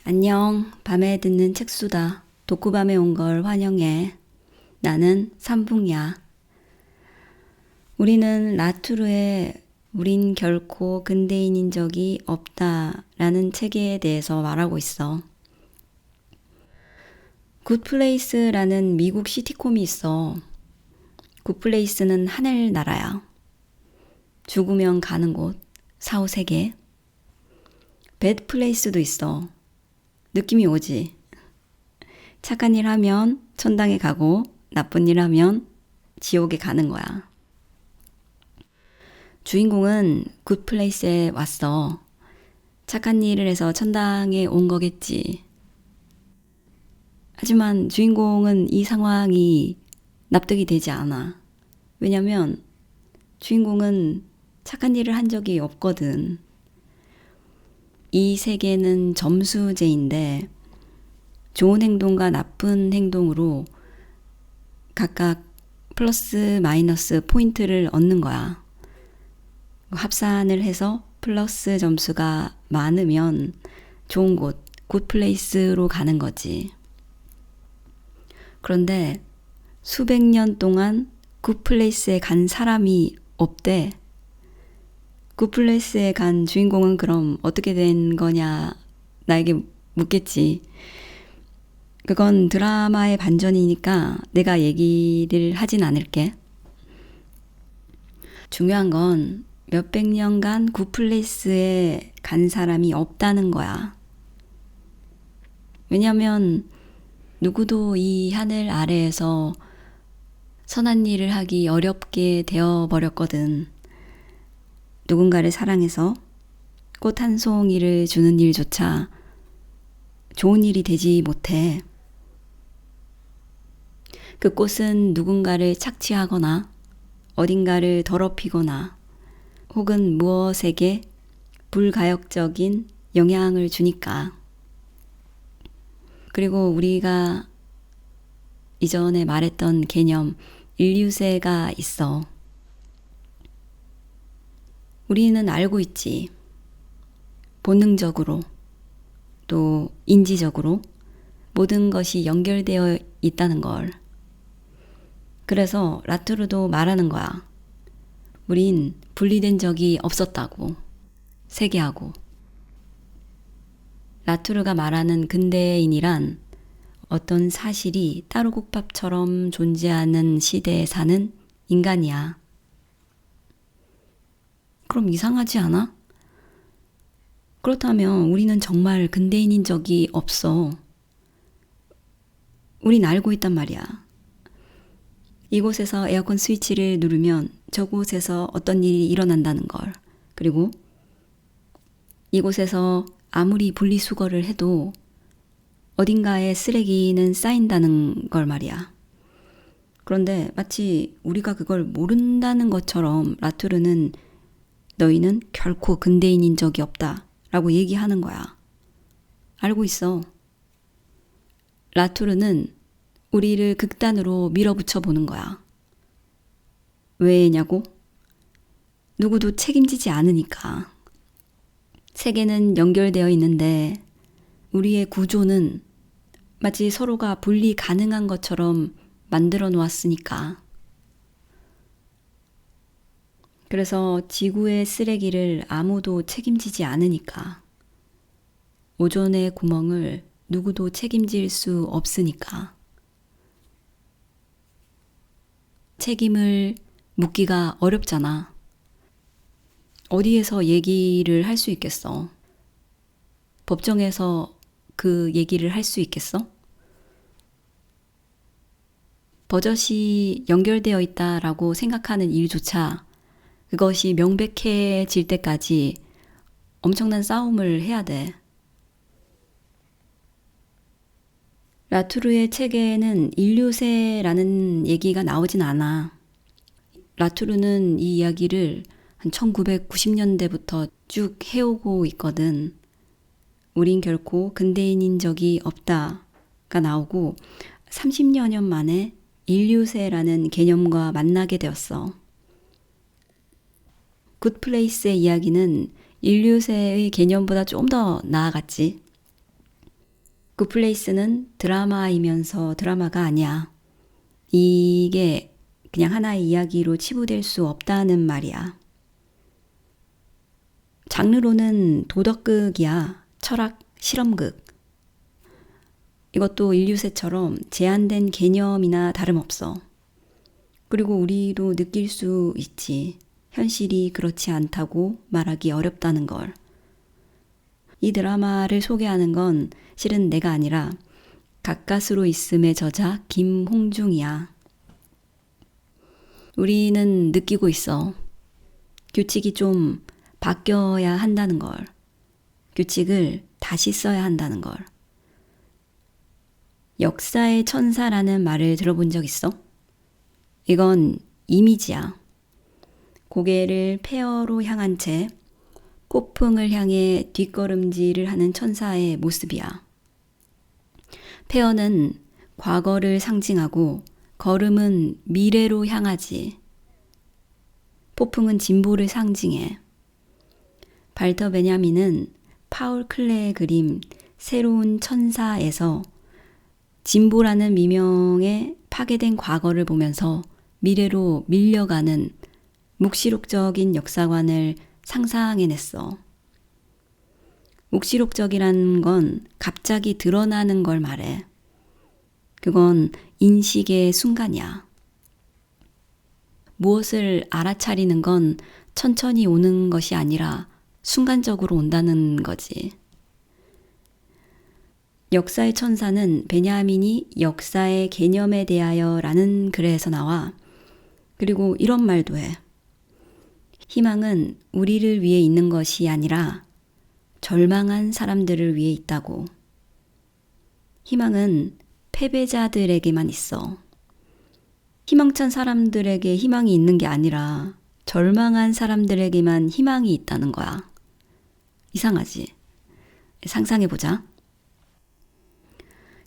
안녕, 밤에 듣는 책수다. 독후밤에 온 걸 환영해. 나는 삼붕이야. 우리는 라투르의 우린 결코 근대인인 적이 없다라는 책에 대해서 말하고 있어. 굿플레이스라는 미국 시티콤이 있어. 굿플레이스는 하늘나라야. 죽으면 가는 곳, 사후세계. 배드플레이스도 있어. 느낌이 오지. 착한 일 하면 천당에 가고 나쁜 일 하면 지옥에 가는 거야. 주인공은 굿플레이스에 왔어. 착한 일을 해서 천당에 온 거겠지. 하지만 주인공은 이 상황이 납득이 되지 않아. 왜냐면 주인공은 착한 일을 한 적이 없거든. 이 세계는 점수제인데 좋은 행동과 나쁜 행동으로 각각 플러스 마이너스 포인트를 얻는 거야. 합산을 해서 플러스 점수가 많으면 좋은 곳, 굿플레이스로 가는 거지. 그런데 수백 년 동안 굿플레이스에 간 사람이 없대. 굿플레이스에 간 주인공은 그럼 어떻게 된 거냐 나에게 묻겠지. 그건 드라마의 반전이니까 내가 얘기를 하진 않을게. 중요한 건 몇백 년간 굿플레이스에 간 사람이 없다는 거야. 왜냐면 누구도 이 하늘 아래에서 선한 일을 하기 어렵게 되어버렸거든. 누군가를 사랑해서 꽃 한 송이를 주는 일조차 좋은 일이 되지 못해. 그 꽃은 누군가를 착취하거나 어딘가를 더럽히거나 혹은 무엇에게 불가역적인 영향을 주니까. 그리고 우리가 이전에 말했던 개념 인류세가 있어. 우리는 알고 있지. 본능적으로 또 인지적으로 모든 것이 연결되어 있다는 걸. 그래서 라투르도 말하는 거야. 우린 분리된 적이 없었다고. 세계하고. 라투르가 말하는 근대인이란 어떤 사실이 따로국밥처럼 존재하는 시대에 사는 인간이야. 그럼 이상하지 않아? 그렇다면 우리는 정말 근대인인 적이 없어. 우린 알고 있단 말이야. 이곳에서 에어컨 스위치를 누르면 저곳에서 어떤 일이 일어난다는 걸. 그리고 이곳에서 아무리 분리수거를 해도 어딘가에 쓰레기는 쌓인다는 걸 말이야. 그런데 마치 우리가 그걸 모른다는 것처럼 라투르는 너희는 결코 근대인인 적이 없다 라고 얘기하는 거야. 알고 있어. 라투르는 우리를 극단으로 밀어붙여 보는 거야. 왜냐고? 누구도 책임지지 않으니까. 세계는 연결되어 있는데 우리의 구조는 마치 서로가 분리 가능한 것처럼 만들어 놓았으니까. 그래서 지구의 쓰레기를 아무도 책임지지 않으니까. 오존의 구멍을 누구도 책임질 수 없으니까. 책임을 묻기가 어렵잖아. 어디에서 얘기를 할 수 있겠어? 법정에서 그 얘기를 할 수 있겠어? 버젓이 연결되어 있다라고 생각하는 일조차 그것이 명백해질 때까지 엄청난 싸움을 해야 돼. 라투르의 책에는 인류세라는 얘기가 나오진 않아. 라투르는 이 이야기를 한 1990년대부터 쭉 해오고 있거든. 우린 결코 근대인인 적이 없다가 나오고 30여 년 만에 인류세라는 개념과 만나게 되었어. 굿플레이스의 이야기는 인류세의 개념보다 좀 더 나아갔지. 굿플레이스는 드라마이면서 드라마가 아니야. 이게 그냥 하나의 이야기로 치부될 수 없다는 말이야. 장르로는 도덕극이야. 철학, 실험극. 이것도 인류세처럼 제한된 개념이나 다름없어. 그리고 우리도 느낄 수 있지. 현실이 그렇지 않다고 말하기 어렵다는 걸. 이 드라마를 소개하는 건 실은 내가 아니라 가까스로 있음의 저자 김홍중이야. 우리는 느끼고 있어. 규칙이 좀 바뀌어야 한다는 걸. 규칙을 다시 써야 한다는 걸. 역사의 천사라는 말을 들어본 적 있어? 이건 이미지야. 고개를 폐허로 향한 채 꽃풍을 향해 뒷걸음질을 하는 천사의 모습이야. 폐허는 과거를 상징하고 걸음은 미래로 향하지. 폭풍은 진보를 상징해. 발터 베냐민은 파울 클레의 그림 새로운 천사에서 진보라는 미명의 파괴된 과거를 보면서 미래로 밀려가는 묵시록적인 역사관을 상상해냈어. 묵시록적이라는 건 갑자기 드러나는 걸 말해. 그건 인식의 순간이야. 무엇을 알아차리는 건 천천히 오는 것이 아니라 순간적으로 온다는 거지. 역사의 천사는 베냐민이 역사의 개념에 대하여 라는 글에서 나와. 그리고 이런 말도 해. 희망은 우리를 위해 있는 것이 아니라 절망한 사람들을 위해 있다고. 희망은 패배자들에게만 있어. 희망찬 사람들에게 희망이 있는 게 아니라 절망한 사람들에게만 희망이 있다는 거야. 이상하지? 상상해보자.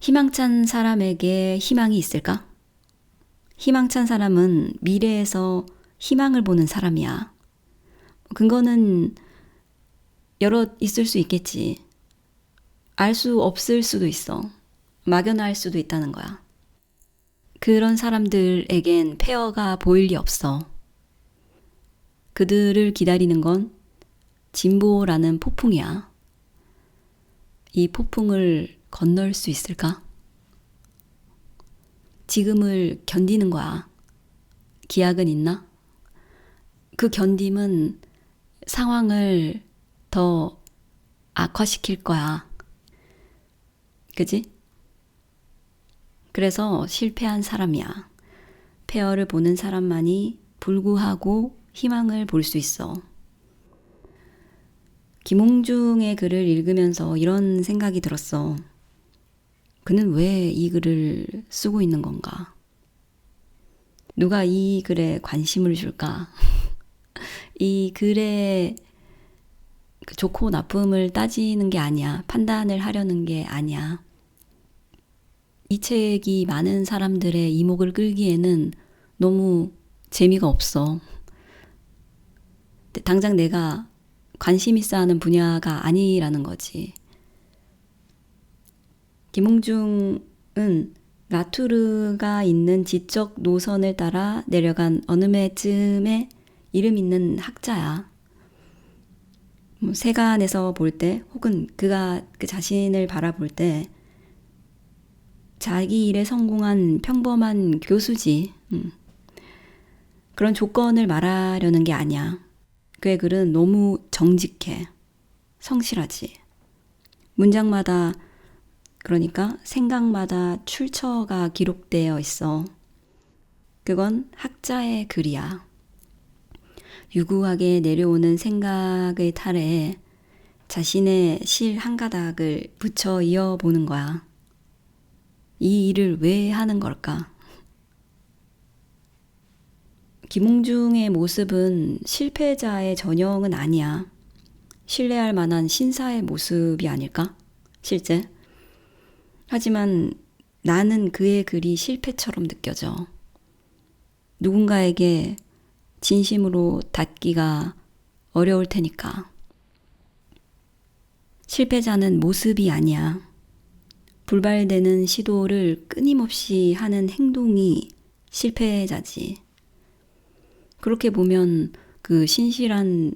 희망찬 사람에게 희망이 있을까? 희망찬 사람은 미래에서 희망을 보는 사람이야. 근거는 여러 있을 수 있겠지. 알 수 없을 수도 있어. 막연할 수도 있다는 거야. 그런 사람들에겐 폐허가 보일 리 없어. 그들을 기다리는 건 진보라는 폭풍이야. 이 폭풍을 건널 수 있을까? 지금을 견디는 거야. 기약은 있나? 그 견딤은 상황을 더 악화시킬 거야. 그지? 그래서 실패한 사람이야. 폐허를 보는 사람만이 불구하고 희망을 볼 수 있어. 김홍중의 글을 읽으면서 이런 생각이 들었어. 그는 왜 이 글을 쓰고 있는 건가? 누가 이 글에 관심을 줄까? 이 글의 좋고 나쁨을 따지는 게 아니야. 판단을 하려는 게 아니야. 이 책이 많은 사람들의 이목을 끌기에는 너무 재미가 없어. 당장 내가 관심 있어 하는 분야가 아니라는 거지. 김홍중은 라투르가 있는 지적 노선을 따라 내려간 어느 해쯤에 이름 있는 학자야. 세간에서 볼 때 혹은 그가 그 자신을 바라볼 때 자기 일에 성공한 평범한 교수지. 그런 조건을 말하려는 게 아니야. 그의 글은 너무 정직해. 성실하지. 문장마다 그러니까 생각마다 출처가 기록되어 있어. 그건 학자의 글이야. 유구하게 내려오는 생각의 탈에 자신의 실 한 가닥을 붙여 이어보는 거야. 이 일을 왜 하는 걸까? 김홍중의 모습은 실패자의 전형은 아니야. 신뢰할 만한 신사의 모습이 아닐까? 실제. 하지만 나는 그의 글이 실패처럼 느껴져. 누군가에게 진심으로 닿기가 어려울 테니까. 실패자는 모습이 아니야. 불발되는 시도를 끊임없이 하는 행동이 실패자지. 그렇게 보면 그 신실한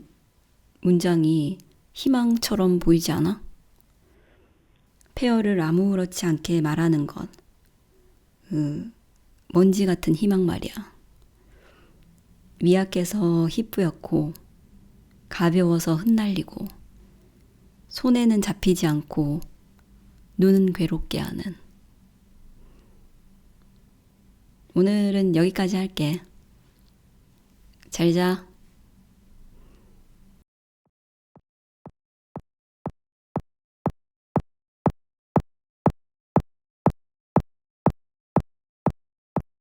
문장이 희망처럼 보이지 않아? 폐허를 아무렇지 않게 말하는 것. 먼지 같은 희망 말이야. 미약해서 희뿌옇고 가벼워서 흩날리고 손에는 잡히지 않고 눈은 괴롭게 하는. 오늘은 여기까지 할게. 잘 자.